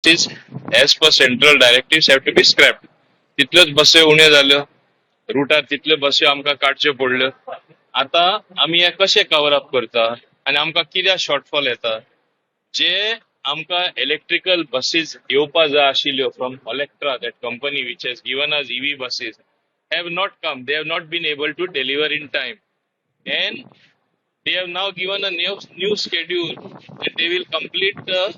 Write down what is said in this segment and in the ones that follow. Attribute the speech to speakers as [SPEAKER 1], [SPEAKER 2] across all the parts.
[SPEAKER 1] buses as per central directives have to be scrapped. तितल्योच बसी उण्यो जाल्यो, रुटार तितल्यो बसी आमकां काडच्यो पडल्यो. आता आमी हे कशें कवर अप करता आनी आमकां कित्याक शॉर्टफॉल येता? जे आमकां इलेक्ट्रिकल बसीस येवपा जाय आशिल्ल्यो from Electra, that company which has given us EV buses, have not come. They have not been able to deliver in time. And they have now given a new schedule that they will complete the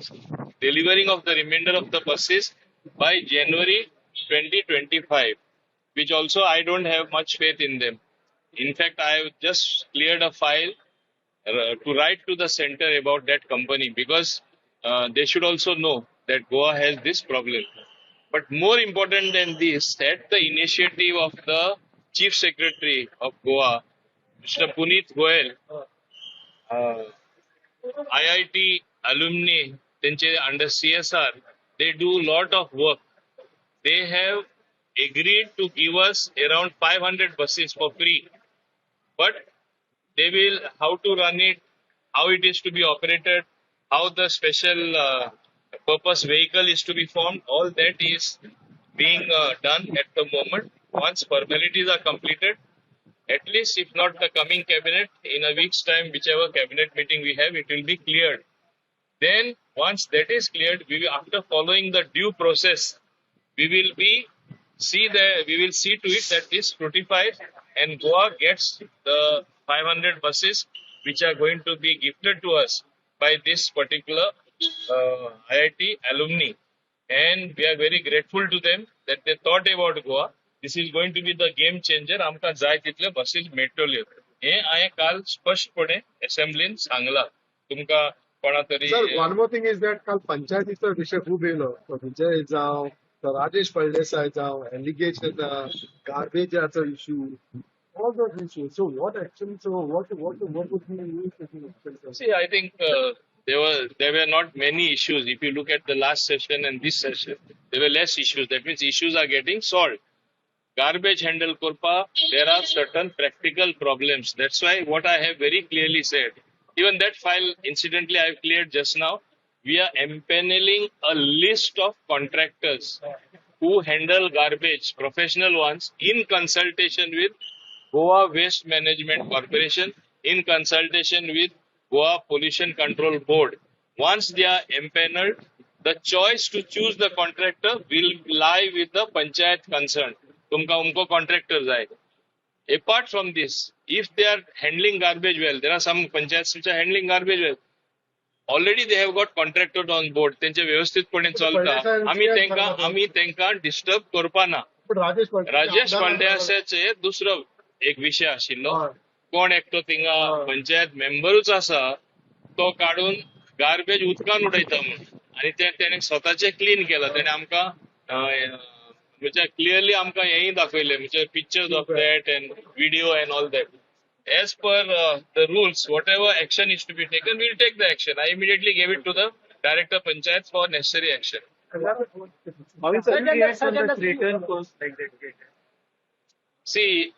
[SPEAKER 1] delivering of the remainder of the buses by January 2025, which also I don't have much faith in them. In fact, I have just cleared a file to write to the center about that company, because they should also know that Goa has this problem. But more important than this, at the initiative of the Chief Secretary of Goa, Mr. Puneet Goyal, IIT alumni, under CSR, they do a lot of work. They have agreed to give us around 500 buses for free. But they will, how to run it, how it is to be operated, how the special purpose vehicle is to be formed, all that is being done at the moment. Once formalities are completed, at least if not the coming cabinet, in a week's time, whichever cabinet meeting we have, it will be cleared. Then once that is cleared, we will, after following the due process, we will see to it that this fructifies and Goa gets the 500 buses which are going to be gifted to us by this particular IIT alumni. And we are very grateful to them that they thought about Goa. This is going to be the game changer. आमकां जाय तितले buses मेळटल्यो. हे हांवें काल स्पष्टपणे असेंब्लीन सांगला. तुमकां कोणा तरी
[SPEAKER 2] Sir, one more thing is that काल पंचायतीचा विषय खूप येलो. विजय जाव, राजेश फळदेसाय जाव, allegation, garbageचा issue, all those issues. So what action? So what would be you taking action?
[SPEAKER 1] See, I think there were not many issues. If you look at the last session and this session, there were less issues. That means issues are getting solved. Garbage handle korpa, there are certain practical problems. That's why what I have very clearly said. Even that file, incidentally, I have cleared just now. We are empanelling a list of contractors who handle garbage, professional ones, in consultation with Goa Waste Management Corporation, in consultation with Goa Pollution Control Board. Once they are empaneled, the choice to choose the contractor will lie with the panchayat concerned. तुमका उनको contractor जाय. Apart from this, if they are handling garbage well, there are some panchayats which are handling garbage well. Already they have got contractors on board. त्यांचे व्यवस्थितपणे चलता. आम्ही त्यांका disturb करपा ना.
[SPEAKER 2] पण
[SPEAKER 1] राजेश पांड्याचे दुसरो एक विषय आशिल्लो. कोण एकटो थिंगा पंचायत मेंबरूच आसा तो काढून गार्बेज उदकान उडयता म्हणून आणि त्याने स्वतःचे क्लीन केला. त्याने आमकां म्हणजे क्लिअरली आमकां हेय दाखयले, म्हणजे pictures of that and video and all that. As per the rules, whatever action is to be taken, we'll take the action. I immediately gave it to the director panchayat for necessary action. See,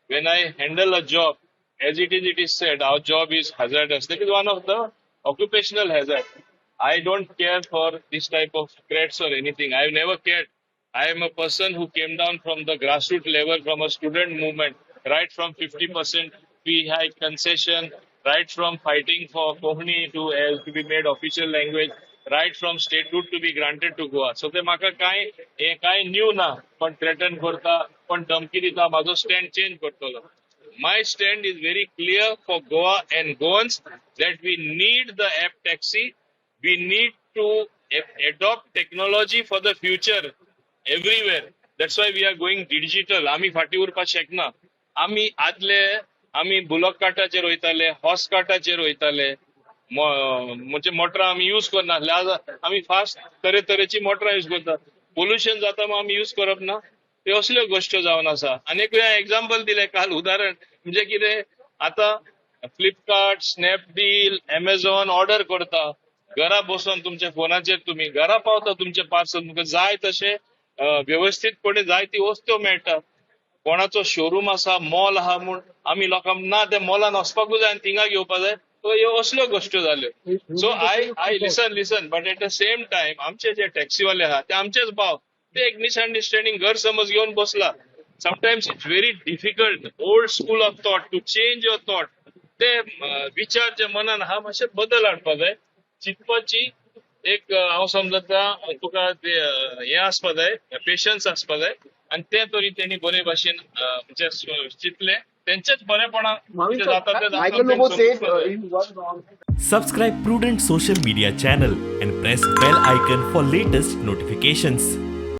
[SPEAKER 1] when I handle a job, as it is said, our job is hazardous. That is one of the occupational hazard. I don't care for this type of threats or anything. I've never cared. I am a person who came down from the grassroots level, from a student movement, right from 50% fee hike concession, right from fighting for Konkani to be made official language, right from statehood to be granted to Goa. So ते म्हाका काय new ना, पण threaten करता, पण धमकी दिता, माझो stand change करतलो. My stand is very clear for Goa and Goans that we need the app taxi. We need to adopt technology for the future everywhere. That's why we are going digital. आम्ही फाटी उरपाक शकना. आम्ही bullock कार्टाचेर वयताले, horse कार्टाचेर वयताले, म्हणजे मोटरां आम्ही यूज करना. आम्ही फास्ट तरेतरेची मोटरां यूज करता. पोल्युशन जाता मग आम्ही यूज करप ना. ते असल्यो गोष्टी जावन आसा. अनेक वेळा एक्झाम्पल दिले काल उदाहरण, म्हणजे कितें आता फ्लिपकार्ट, स्नॅपडील, अमेझॉन ऑर्डर करता. घरा बसून तुमच्या फोनाचेर तुम्ही घरा पावता तुमचे पार्सल. तुमकां जाय तशें व्यवस्थितपणे जाय ती वस्तू मेळटा. कोणाचो शोरूम आसा, मॉल आहा म्हूण आम्ही लोकांक ना त्या मॉलान वचपाकूच जाय आनी थिंगा घेवपा जाय, ह्यो असल्यो गोष्टी जाल्यो.
[SPEAKER 2] हे
[SPEAKER 1] सो
[SPEAKER 2] दोन्ही
[SPEAKER 1] आय
[SPEAKER 2] गोष्टी
[SPEAKER 1] आय
[SPEAKER 2] खूप
[SPEAKER 1] listen but at the same time आमचे जे टॅक्सीवाले आहात ते आमचेच भाव, ते एक मिसअंडरस्टँडिंग गैरसमज घेऊन बसला. Sometimes it's very difficult old school of thought to change your thought. ते विचार जे मनान हा मातशे बदल हाडपा जाय, चिंतपाची एक हांव समजता तुका ते हे आसपा जाय, पेशन्स आसपा जाय आणि ते तरी त्यांनी बरे भाशेन म्हणजे चिंतले तेंचेच बरेपणान
[SPEAKER 2] Mauvin
[SPEAKER 1] कितें
[SPEAKER 2] sir,
[SPEAKER 1] जाता ते
[SPEAKER 2] I
[SPEAKER 1] जाता
[SPEAKER 2] don't know
[SPEAKER 1] तें
[SPEAKER 2] about say
[SPEAKER 1] समजपा जाय.
[SPEAKER 2] in one wrong.
[SPEAKER 3] Subscribe Prudent social media channel and press bell icon for latest notifications.